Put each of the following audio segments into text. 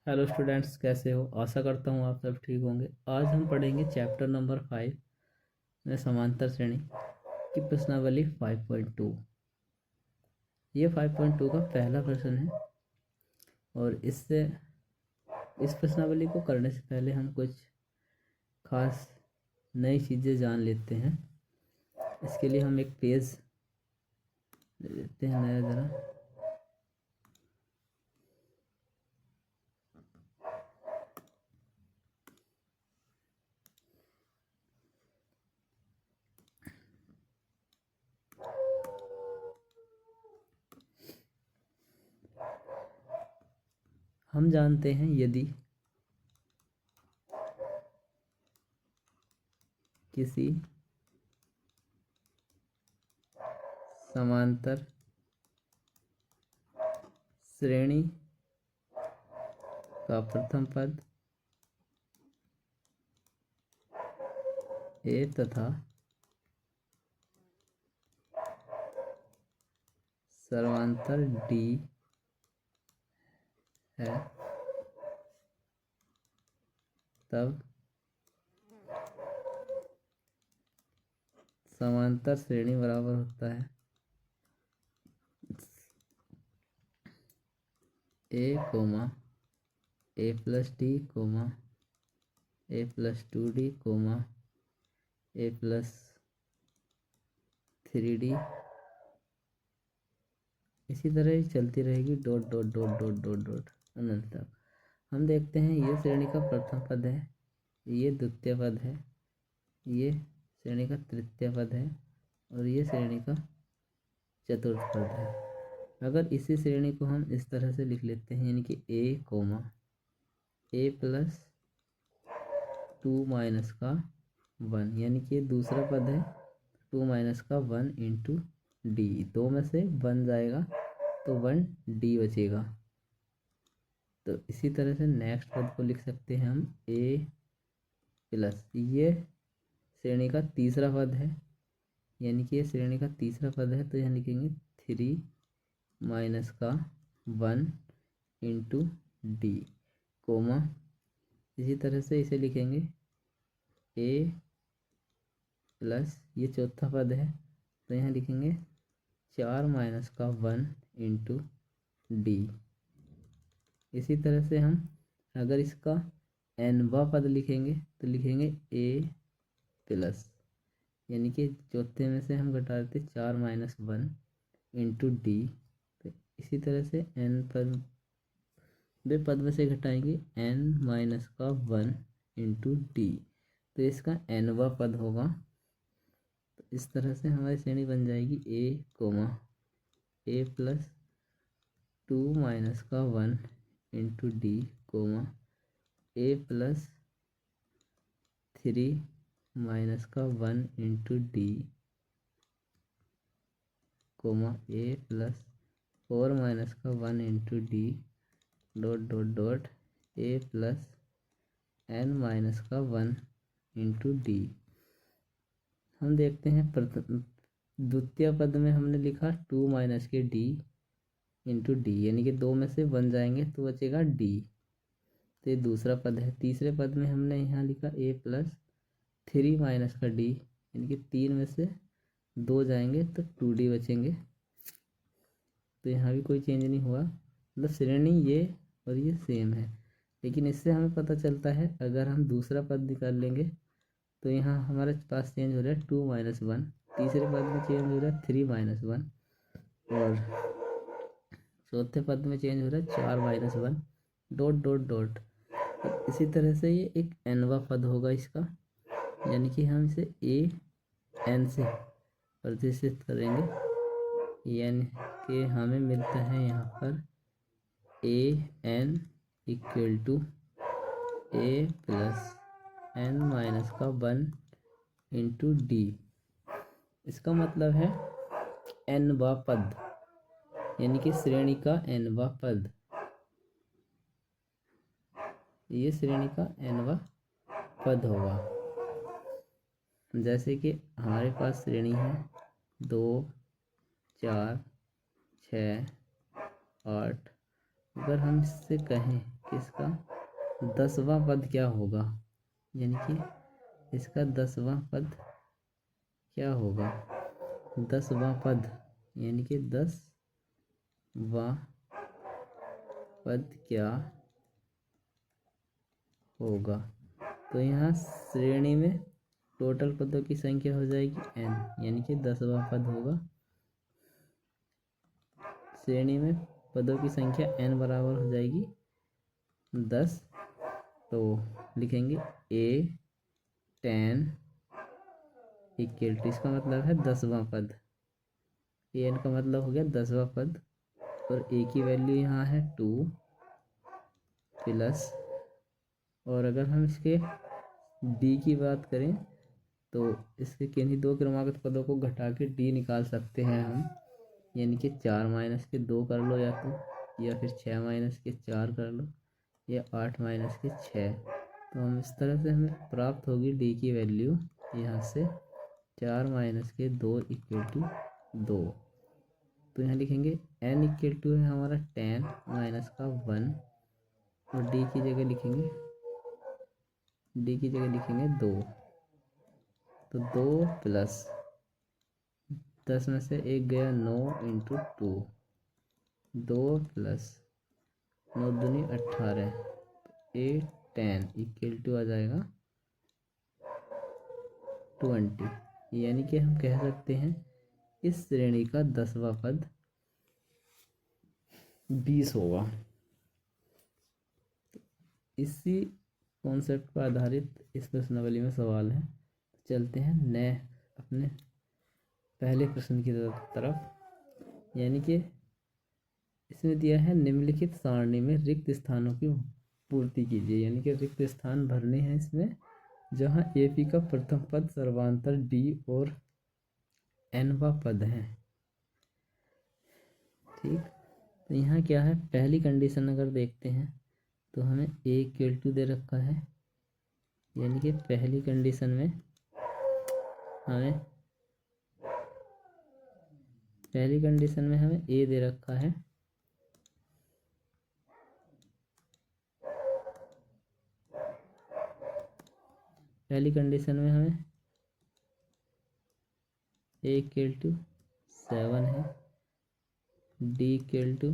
Hello students, कैसे हो? आशा करता हूँ आप सब ठीक होंगे। आज हम पढ़ेंगे चैप्टर नंबर 5 में समांतर श्रेणी की प्रश्नावली 5.2। ये 5.2 का पहला प्रश्न है और इस प्रश्नावली को करने से पहले हम कुछ खास नई चीज़ें जान लेते हैं। इसके लिए हम एक पेज ले लेते हैं नया ज़रा। हम जानते हैं यदि किसी समांतर श्रेणी का प्रथम पद ए तथा सर्वांतर डी है, तब समांतर श्रेणी बराबर होता है a comma a plus d comma a plus 2d comma a plus 3d। इसी तरह ही चलती रहेगी, dot dot dot dot dot dot अनंत तक। हम देखते हैं ये श्रेणी का प्रथम पद है, ये द्वितीय पद है, ये श्रेणी का तृतीय पद है और ये श्रेणी का चतुर्थ पद है। अगर इसी श्रेणी को हम इस तरह से लिख लेते हैं, यानी कि ए कोमा ए प्लस 2 माइनस का 1, यानी कि दूसरा पद है 2 माइनस का 1 इंटू डी। 2 में से 1 जाएगा तो 1 डी बचेगा। तो इसी तरह से नेक्स्ट पद को लिख सकते हैं हम ए प्लस, ये श्रेणी का तीसरा पद है, यानी कि ये श्रेणी का तीसरा पद है, तो यहाँ लिखेंगे 3 माइनस का 1 इंटू डी कोमा। इसी तरह से इसे लिखेंगे ए प्लस, ये चौथा पद है, तो यहाँ लिखेंगे 4 माइनस का 1 इंटू डी। इसी तरह से हम अगर इसका nवा पद लिखेंगे तो लिखेंगे ए प्लस, यानी कि चौथे में से हम घटा देते 4 माइनस 1 इंटू डी। तो इसी तरह से n पद में से घटाएंगे n माइनस का 1 इंटू डी, तो इसका nवा पद होगा। तो इस तरह से हमारी श्रेणी बन जाएगी ए कोमा ए प्लस 2 माइनस का 1 into D comma a plus 3 minus का 1 into D comma a plus 4 minus का 1 into D dot dot dot A plus n minus का 1 इंटू डी। हम देखते हैं द्वितीय पद में हमने लिखा 2 माइनस के डी इंटू डी, यानी कि 2 में से 1 जाएंगे तो बचेगा डी, तो ये दूसरा पद है। तीसरे पद में हमने यहाँ लिखा ए प्लस 3 माइनस का डी, यानी कि 3 में से 2 जाएंगे तो 2d बचेंगे, तो यहाँ भी कोई चेंज नहीं हुआ। मतलब श्रेणी ये और ये सेम है, लेकिन इससे हमें पता चलता है अगर हम दूसरा पद निकाल लेंगे तो यहाँ हमारे पास चेंज हो रहा है 2 माइनस 1, तीसरे पद में चेंज हो रहा है 3 माइनस 1 और चौथे पद में चेंज हो रहा है 4 माइनस 1 डॉट डॉट डॉट। इसी तरह से ये एक nवा पद होगा इसका, यानी कि हम इसे ए एन से प्रतिष्ठित करेंगे, यानी कि हमें मिलता है यहाँ पर a n equal to a plus n minus का 1 इंटू डी। इसका मतलब है nवा पद, यानी कि श्रेणी का nवा पद, ये श्रेणी का nवा पद होगा। जैसे कि हमारे पास श्रेणी है 2 4 6 8। अगर हम इससे कहें कि इसका 10वां पद क्या होगा, यानी कि इसका 10वां पद क्या होगा। 10वां पद यानी कि 10वां पद क्या होगा। तो यहाँ श्रेणी में टोटल पदों की संख्या हो जाएगी n, यानी कि 10वां पद होगा। श्रेणी में पदों की संख्या n बराबर हो जाएगी 10। तो लिखेंगे a10 इक्वल टू, इसका मतलब है 10वां पद। an का मतलब हो गया 10वां पद, और a की वैल्यू यहाँ है 2 प्लस, और अगर हम इसके d की बात करें तो इसके किन्हीं दो क्रमागत पदों को घटा के d निकाल सकते हैं हम, यानी कि 4 माइनस के 2 कर लो या फिर 6 माइनस के 4 कर लो, या 8 माइनस के 6। तो हम इस तरह से हमें प्राप्त होगी डी की वैल्यू यहाँ से 4 माइनस के 2 इक्वल टू 2। तो यहाँ लिखेंगे n इक्वल टू है हमारा 10 माइनस का 1, और डी की जगह लिखेंगे 2। तो 2 प्लस 10 में से 1 गया 9 इंटू 2, 2 प्लस 9 दूनी 18, 10 इक्वल टू आ जाएगा 20। यानी कि हम कह सकते हैं इस श्रेणी का 10वां पद 20 होगा। इसी कॉन्सेप्ट पर आधारित इस प्रश्नावली में सवाल है। चलते हैं नए अपने पहले प्रश्न की तरफ, यानी कि इसमें दिया है निम्नलिखित सारणी में रिक्त स्थानों की पूर्ति कीजिए, यानी कि रिक्त स्थान भरने हैं इसमें, जहां एपी का प्रथम पद सर्वांतर डी और एनवा पद है। ठीक, तो यहाँ क्या है, पहली कंडीशन अगर देखते हैं तो हमें ए इक्वल टू दे रखा है, यानी कि पहली कंडीशन में हमें ए दे रखा है। पहली कंडीशन में हमें ए इक्वल टू 7 है, डी इक्वल टू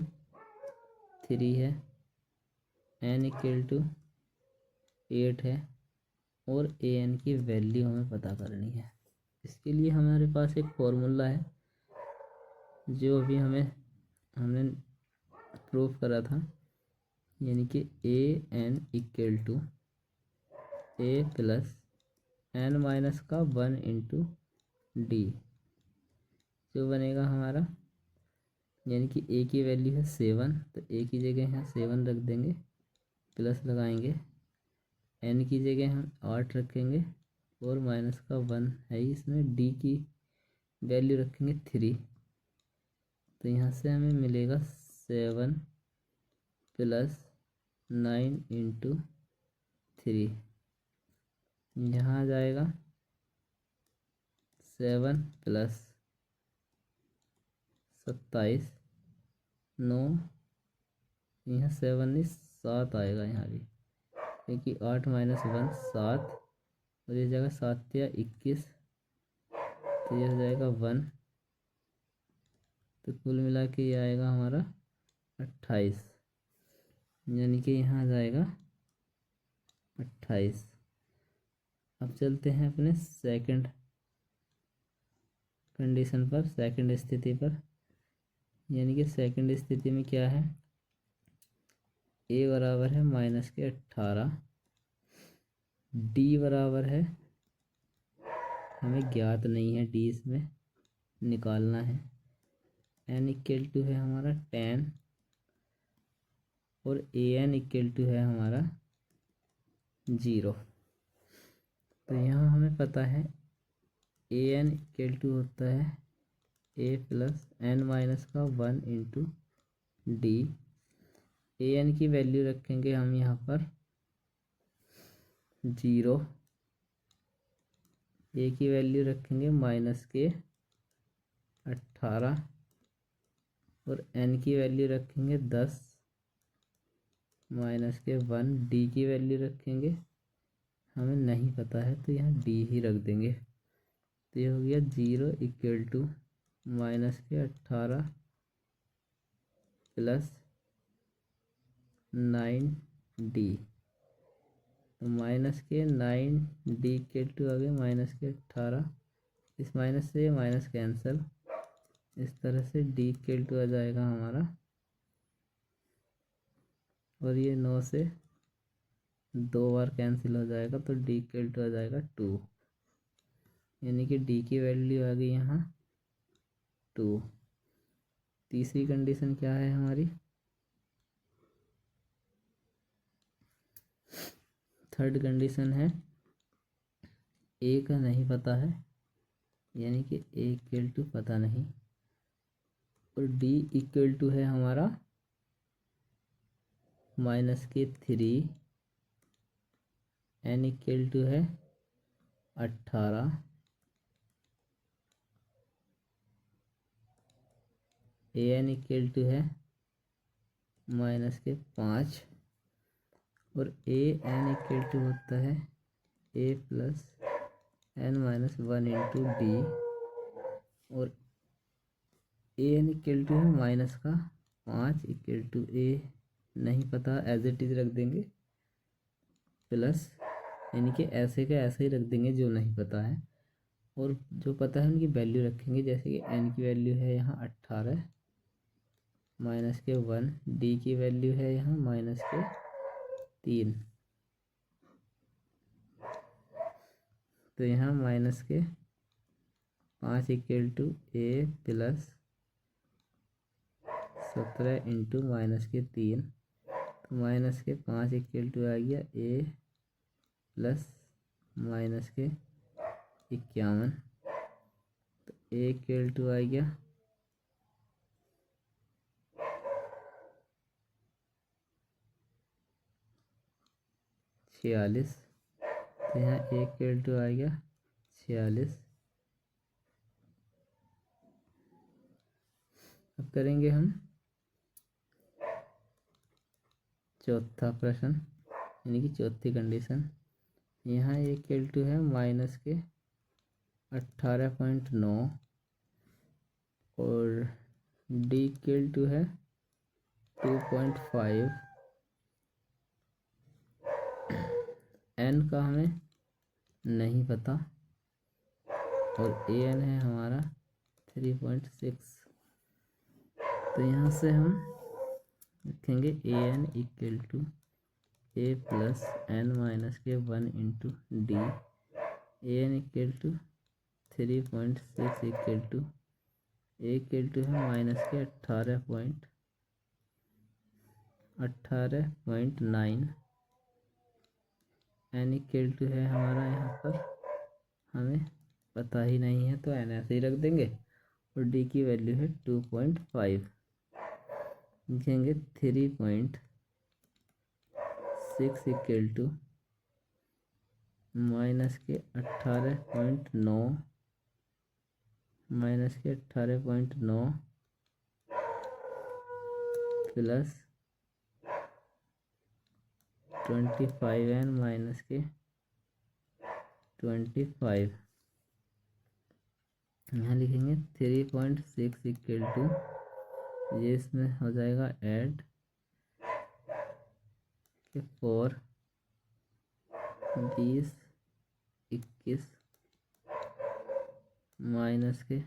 3 है, एन इक्वल टू 8 है, और ए एन की वैल्यू हमें पता करनी है। इसके लिए हमारे पास एक फॉर्मूला है जो अभी हमने प्रूफ करा था, यानी कि a n equal to a plus n minus का 1 इंटू डी, जो बनेगा हमारा, यानी कि ए की वैल्यू है 7, तो ए की जगह यहाँ 7 रख देंगे, प्लस लगाएंगे, एन की जगह हम 8 रखेंगे, और माइनस का 1 है, इसमें डी की वैल्यू रखेंगे 3। तो यहाँ से हमें मिलेगा 7 प्लस 9 इंटू 3, यहाँ आ जाएगा 7 प्लस 27, 9, यहाँ 7 नहीं 7 आएगा यहाँ भी, क्योंकि 8 माइनस 1 7, और ये जगह 7 या 21, तो यह हो जाएगा 1। तो कुल मिला के ये आएगा हमारा 28, यानी कि यहाँ आ जाएगा 28। अब चलते हैं अपने सेकंड कंडीशन पर, सेकंड स्थिति पर, यानी कि सेकंड स्थिति में क्या है, ए बराबर है माइनस के 18, डी बराबर है, हमें ज्ञात नहीं है, डी इसमें निकालना है, एन इक्वल टू है हमारा 10, और ए एन इक्वल टू है हमारा 0। तो यहाँ हमें पता है ए एन इक्वल टू होता है ए प्लस एन माइनस का 1 इंटू डी। ए एन की वैल्यू रखेंगे हम यहाँ पर 0, ए की वैल्यू रखेंगे माइनस के 18, और एन की वैल्यू रखेंगे 10 माइनस के 1 डी की वैल्यू रखेंगे, हमें नहीं पता है तो यहाँ डी ही रख देंगे। तो ये हो गया 0 इक्वल टू माइनस के 18 प्लस 9D। तो माइनस के 9D इक्वल टू आ गया माइनस के 18, इस माइनस से माइनस कैंसिल, इस तरह से D इक्वल टू आ जाएगा हमारा, और ये 9 से 2 बार कैंसिल हो जाएगा तो D इक्वल टू आ जाएगा 2, यानी कि D की वैल्यू आ गई यहाँ 2। तीसरी कंडीशन क्या है हमारी, थर्ड कंडीशन है ए का नहीं पता है, यानी कि ए इक्वल टू पता नहीं, और डी इक्वल टू है हमारा माइनस के 3, एन इक्वल टू है 18, ए एन इक्वल टू है माइनस के 5, और ए एन इक्वल टू होता है a plus n minus 1 into d, और ए एन इक्वल टू है माइनस का 5 इक्वल टू ए नहीं पता, एज इट इज रख देंगे, प्लस यानी कि ऐसे का ऐसे ही रख देंगे जो नहीं पता है, और जो पता है उनकी वैल्यू रखेंगे। जैसे कि एन की वैल्यू है यहाँ 18 माइनस के 1, डी की वैल्यू है यहाँ माइनस के 3, तो यहाँ माइनस के 5 equal to a plus 17 into minus के 3, तो माइनस के 5 इक्वल टू आ गया ए प्लस माइनस के 51, तो ए इक्वल टू आ गया 46, तो यहाँ ए इक्वल टू आ गया 46। अब करेंगे हम चौथा प्रश्न, यानी कि चौथी कंडीशन। यहाँ ए इक्वल टू है माइनस के 18.9, और डी इक्वल टू है 2.5, एन का हमें नहीं पता, और ए एन है हमारा 3.6, तो यहाँ से हम लिखेंगे a n equal to a plus n minus के 1 into d, a n equal to 3.6 equal to a equal to है माइनस के 18.9, एन इक्वल टू है हमारा यहाँ पर हमें पता ही नहीं है तो एन ऐसे ही रख देंगे, और डी की वैल्यू है 2.5, लिखेंगे 3.6 इक्वल टू माइनस के 18.9 माइनस के 18.9 प्लस 25 एन माइनस के 25, यहाँ लिखेंगे 3.6 इक्वल टू, ये इसमें हो जाएगा ऐड के 4, 20, 21 माइनस के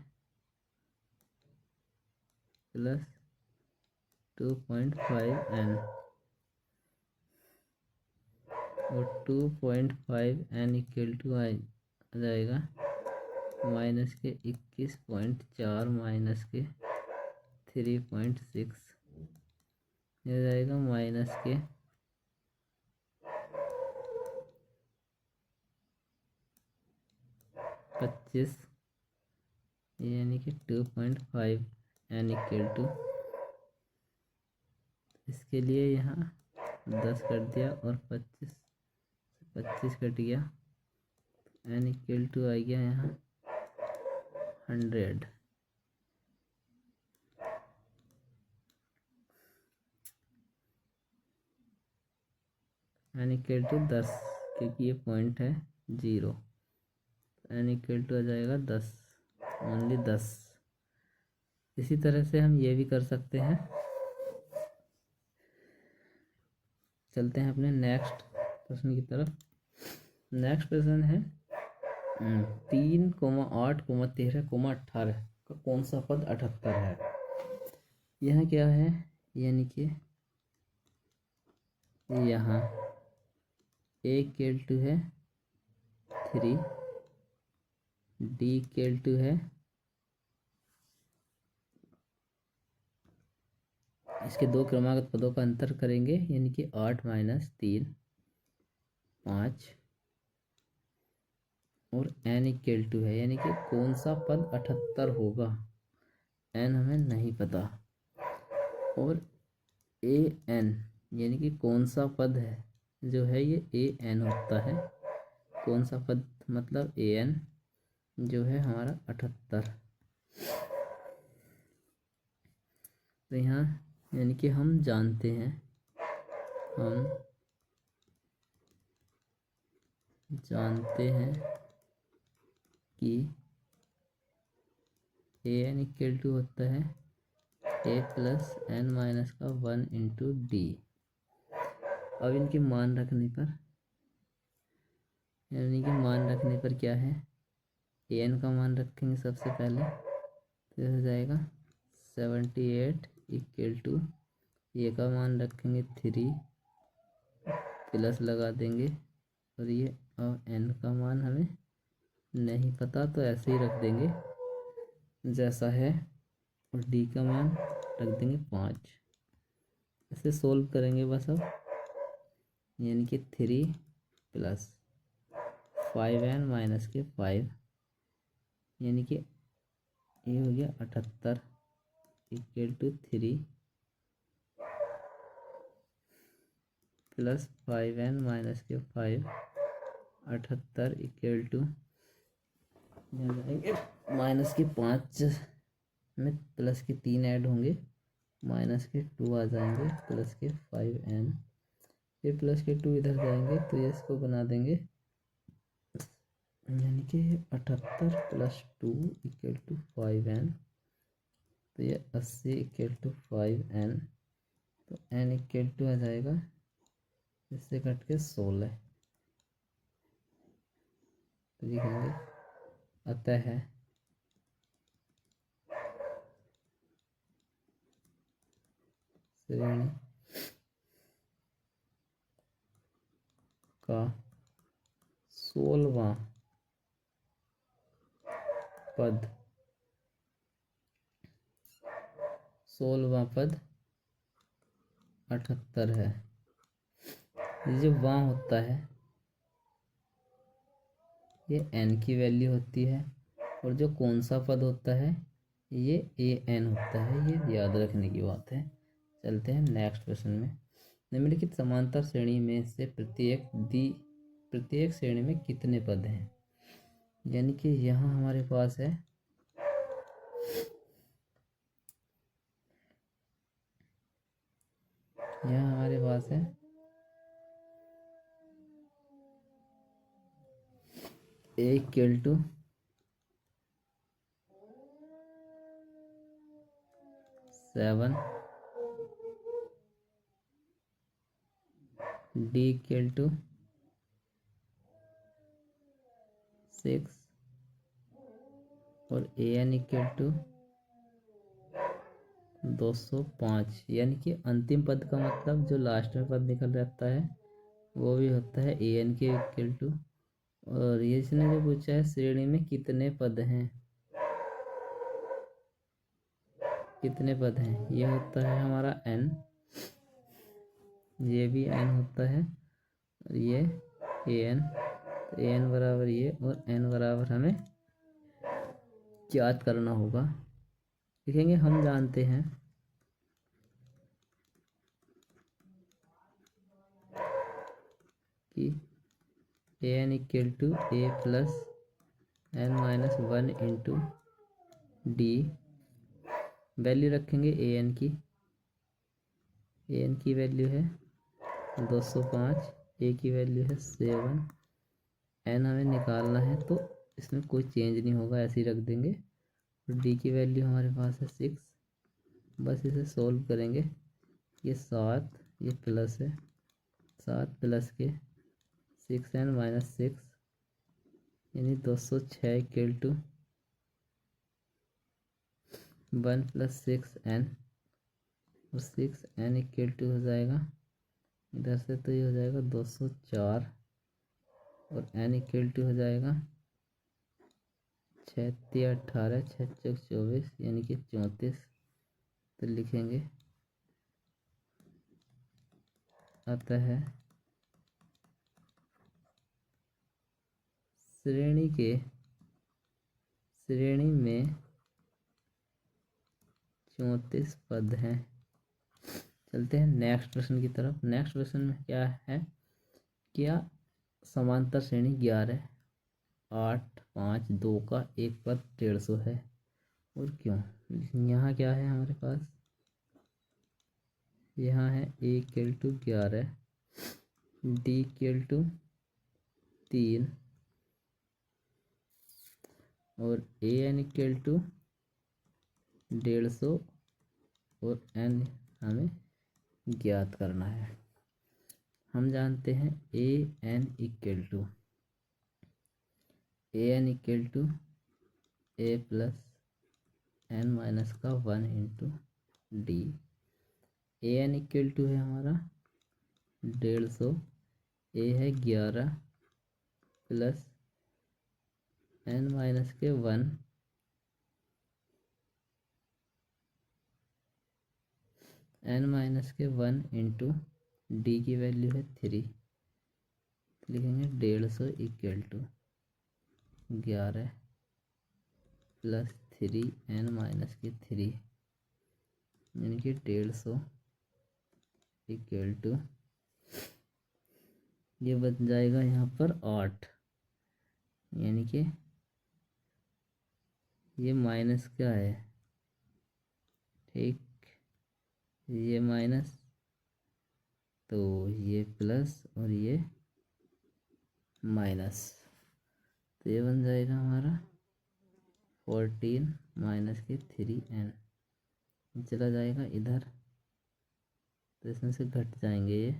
प्लस 2.5 एन, और 2.5 एन इक्वल टू आ जाएगा माइनस के 21.4 माइनस के 3.6, यह जाएगा माइनस के 25, यानी कि 2.5 एन इक्वल टू, इसके लिए यहाँ 10 कर दिया और 25 कट गया, एन इक्वल टू आ गया यहाँ 100। एन इक्वल टू 10, क्योंकि ये पॉइंट है 0। एन इक्वल टू आ जाएगा 10, ओनली 10। इसी तरह से हम ये भी कर सकते हैं। चलते हैं अपने नेक्स्ट प्रश्न की तरफ। नेक्स्ट प्रश्न है 3,8,13,18 का कौन सा पद 78 है। यह क्या है, यानी कि यहाँ a इक्वल टू है 3, d इक्वल टू है, इसके दो क्रमागत पदों का अंतर करेंगे, यानी कि 8 - 3 5, और n इक्वल टू है, यानी कि कौन सा पद 78 होगा, n हमें नहीं पता। और a n, यानी कि कौन सा पद है जो है ये a n होता है। कौन सा पद मतलब a n जो है हमारा 78। तो यहाँ यानी कि हम जानते हैं कि ए एन इक्वल टू होता है a प्लस n माइनस का 1 इंटू डी। अब इनके मान रखने पर, यानी कि मान रखने पर क्या है, ए एन का मान रखेंगे सबसे पहले, तो हो जाएगा 78 इक्वल टू, ए का मान रखेंगे 3, प्लस लगा देंगे, और ये अब एन का मान हमें नहीं पता तो ऐसे ही रख देंगे जैसा है, और डी का मान रख देंगे 5। इसे सोल्व करेंगे बस अब, यानी कि 3 प्लस 5n माइनस के 5, यानी कि ये हो गया 78 equal to 3 plus 5n minus के 5, 78 इक्वल टू जाएंगे माइनस के 5 में प्लस के 3 ऐड होंगे, माइनस के 2 आ जाएंगे, प्लस के 5n, फिर प्लस के 2 इधर जाएंगे, तो ये इसको बना देंगे, यानी कि 78 प्लस 2 इक्वल टू 5n, तो ये 80 इक्वल टू 5n, तो n इक्वल टू आ जाएगा, इससे कट के 16, तो लिखेंगे अतः है श्रेणी का 16वां पद 78 है। ये जो वां होता है ये n की वैल्यू होती है, और जो कौन सा पद होता है ये a n होता है, ये याद रखने की बात है। चलते हैं नेक्स्ट प्रश्न में। निम्नलिखित समांतर श्रेणी में से प्रत्येक श्रेणी में कितने पद हैं। यानी कि यहाँ हमारे पास है a equal to 7, d equal to 6, और a n इक्वल टू 205। यानी कि अंतिम पद का मतलब जो लास्ट में पद निकल जाता है वो भी होता है a n के इक्वल टू। और ये इसने जो पूछा है श्रेणी में कितने पद हैं, ये होता है हमारा n, ये भी n होता है, और ये a n, तो a n बराबर ये, और n बराबर हमें याद करना होगा। लिखेंगे हम जानते हैं कि a n equal to a plus n minus 1 into d. Value रखेंगे a n की वैल्यू है 205, ए की वैल्यू है 7, एन हमें निकालना है तो इसमें कोई चेंज नहीं होगा, ऐसे ही रख देंगे। और डी की वैल्यू हमारे पास है 6, बस इसे सोल्व करेंगे। ये 7, ये प्लस है, 7 प्लस के 6n माइनस 6 यानी 206 इक्वल टू 1 प्लस 6n, और 6n इक्वल टू हो जाएगा इधर से, तो ये हो जाएगा 204, और n इक्वल टू हो जाएगा 6 3 18, 6 4 24 यानी कि 34। तो लिखेंगे अतः श्रेणी में 34 पद हैं। चलते हैं नेक्स्ट प्रश्न की तरफ। नेक्स्ट प्रश्न में क्या है, क्या समांतर श्रेणी 11, 8, 5, 2 का एक पद 150 है, और क्यों। यहाँ क्या है हमारे पास, यहाँ है a equal to 11, d equal to 3, और ए एन इक्वल टू 150, और एन हमें ज्ञात करना है। हम जानते हैं a n equal to a plus n minus का 1 into d. A n equal to है हमारा 150, ए है 11 प्लस एन माइनस के 1, एन माइनस के 1 इंटू डी की वैल्यू है 3। लिखेंगे 150 equal to 11 plus 3 n minus के 3 यानी कि 150 इक्वल टू, ये बन जाएगा यहाँ पर 8, यानी कि ये माइनस क्या है, ठीक, ये माइनस, तो ये प्लस और ये माइनस, तो ये बन जाएगा हमारा 14 माइनस के 3n, चला जाएगा इधर, तो इसमें से घट जाएंगे ये,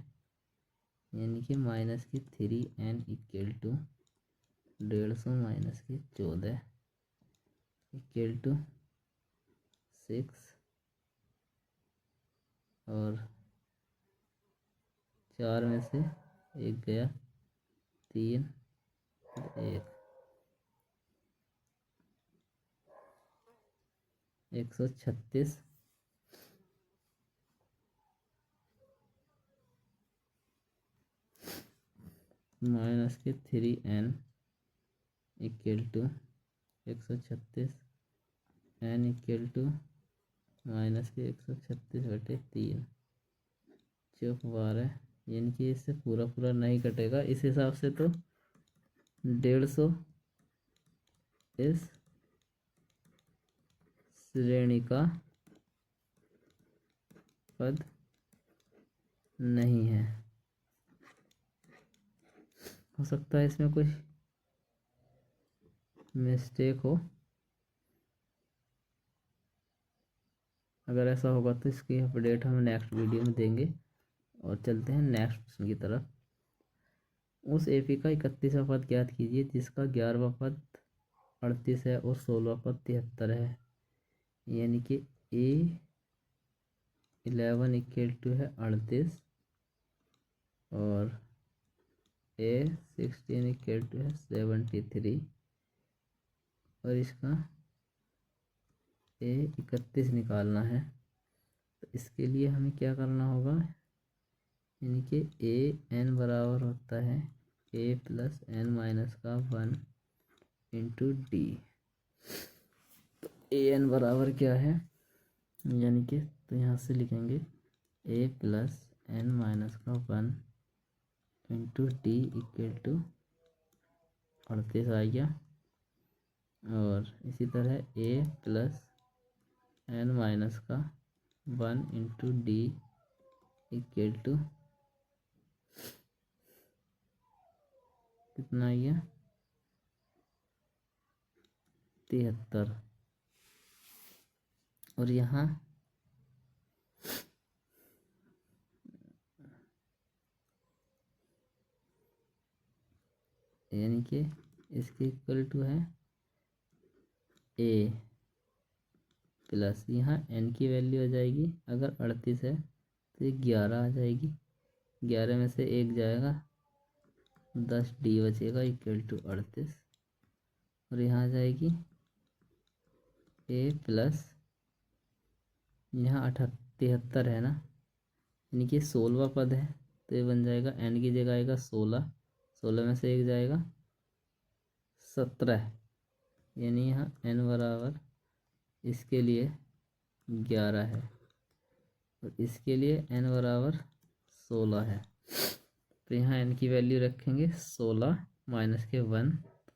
यानी कि माइनस के 3n इक्वल टू 150 माइनस के 14 इक्वल टू 6, और 4 में से 1 गया, 3 1, 136 माइनस के 3n equal to 136, n equal to minus के 136/3 चौक 12, यानी कि इससे पूरा पूरा नहीं कटेगा। इस हिसाब से तो 150 इस श्रेणी का पद नहीं है। हो सकता है इसमें कोई मिस्टेक हो, अगर ऐसा होगा तो इसकी अपडेट हम नेक्स्ट वीडियो में देंगे। और चलते हैं नेक्स्ट प्रश्न की तरफ। उस एपी का 31वां पद ज्ञात कीजिए जिसका 11वां पद 38 है और 16वां पद 73 है, यानी कि A11 इक्वल टू है 38, और A16 इक्वल टू है 73, और इसका A31 निकालना है। तो इसके लिए हमें क्या करना होगा, यानी कि AN बराबर होता है A प्लस एन माइनस का 1 इंटू डी। तो AN बराबर क्या है, यानी कि तो यहाँ से लिखेंगे A प्लस एन माइनस का 1 इंटू डी इक्वल टू 38 आ गया। और इसी तरह A प्लस एन माइनस का 1 इंटू डी इक्वल टू कितना आ गया 73। और यहाँ यानी कि इसके इक्वल टू है ए प्लस यहाँ एन की वैल्यू आ जाएगी, अगर 38 है तो ये 11 आ जाएगी, 11 में से 1 जाएगा 10 डी बचेगा इक्वल टू 38। और यहाँ आ जाएगी ए प्लस यहाँ 73 है ना, यानी कि 16वां पद है, तो ये बन जाएगा एन की जगह आएगा 16, 16 में से 1 जाएगा 17, यानी यहाँ एन बराबर इसके लिए 11 है और इसके लिए एन बराबर 16 है। तो यहाँ एन की वैल्यू रखेंगे 16 माइनस के 1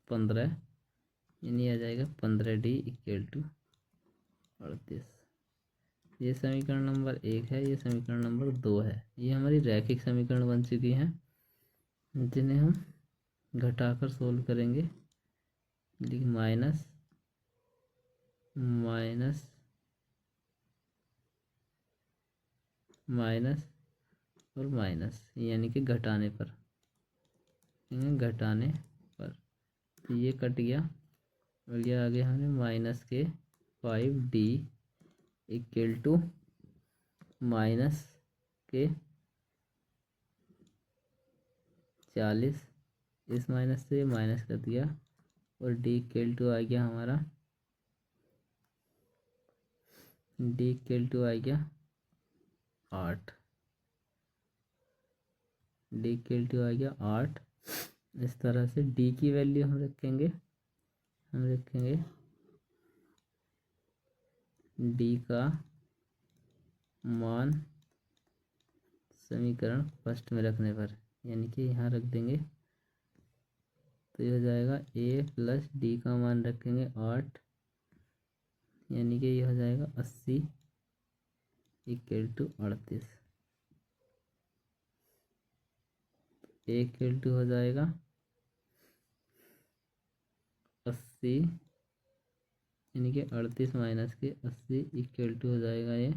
15, यानी आ जाएगा 15 डी इक्वल टू 38। ये समीकरण नंबर 1 है, ये समीकरण नंबर 2 है। ये हमारी रैखिक समीकरण बन चुकी हैं, जिन्हें हम घटाकर सोल्व करेंगे। लेकिन माइनस माइनस माइनस और माइनस, यानी कि घटाने पर, घटाने पर तो ये कट गया और ये आगे हमें माइनस के 5d इक्वल टू माइनस के 40, इस माइनस से माइनस कर दिया और d इक्वल टू आ गया हमारा, d इक्वल टू आ गया 8, d इक्वल टू आ गया 8। इस तरह से d की वैल्यू हम रखेंगे d का मान समीकरण फर्स्ट में रखने पर, यानी कि यहाँ रख देंगे तो ये हो जाएगा a प्लस डी का मान रखेंगे 8, यानी कि ये हो जाएगा 80 equal to 38। A equal to हो जाएगा 80, यानी कि 38 माइनस के 80 इक्वल टू हो जाएगा ये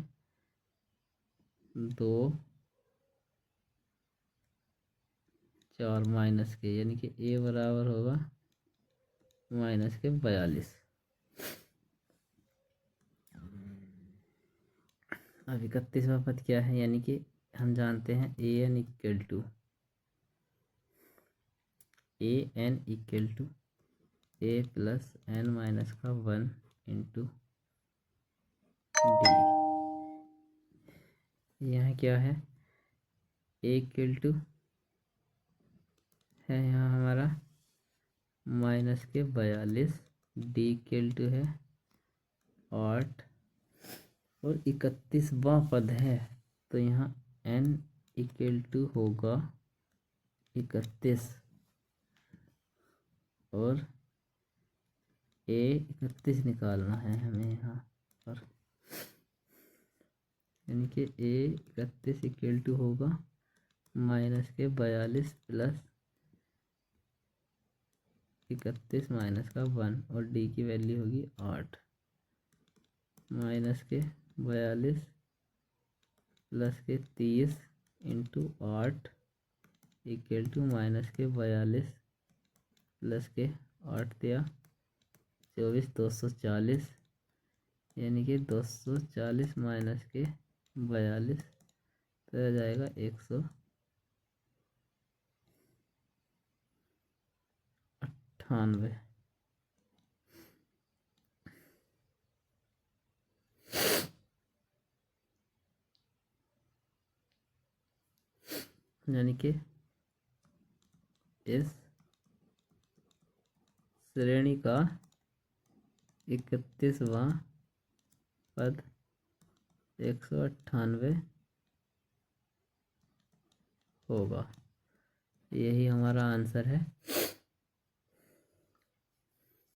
2 4 माइनस के, यानी कि ए बराबर होगा माइनस के 42। अब 31वां पद क्या है, यानी कि हम जानते हैं a n equal to a plus n minus का 1 इंटू डी। यहाँ क्या है, ए इक्वल टू है यहाँ हमारा माइनस के 42, डी इक्वल टू है 8 और 31वां पद है, तो यहाँ n इक्वल टू होगा 31 और a 31 निकालना है हमें यहाँ पर, यानी कि a 31 इक्वल टू होगा माइनस के 42 प्लस 31 माइनस का 1 और d की वैल्यू होगी 8, माइनस के 42 प्लस के 30 इंटू 8 इक्वल टू माइनस के 42 प्लस के 8 दिया 24 240, यानी कि 240 माइनस के 42 तो आ जाएगा 198। यानी कि इस श्रेणी का 31वां पद 198 होगा। यही हमारा आंसर है।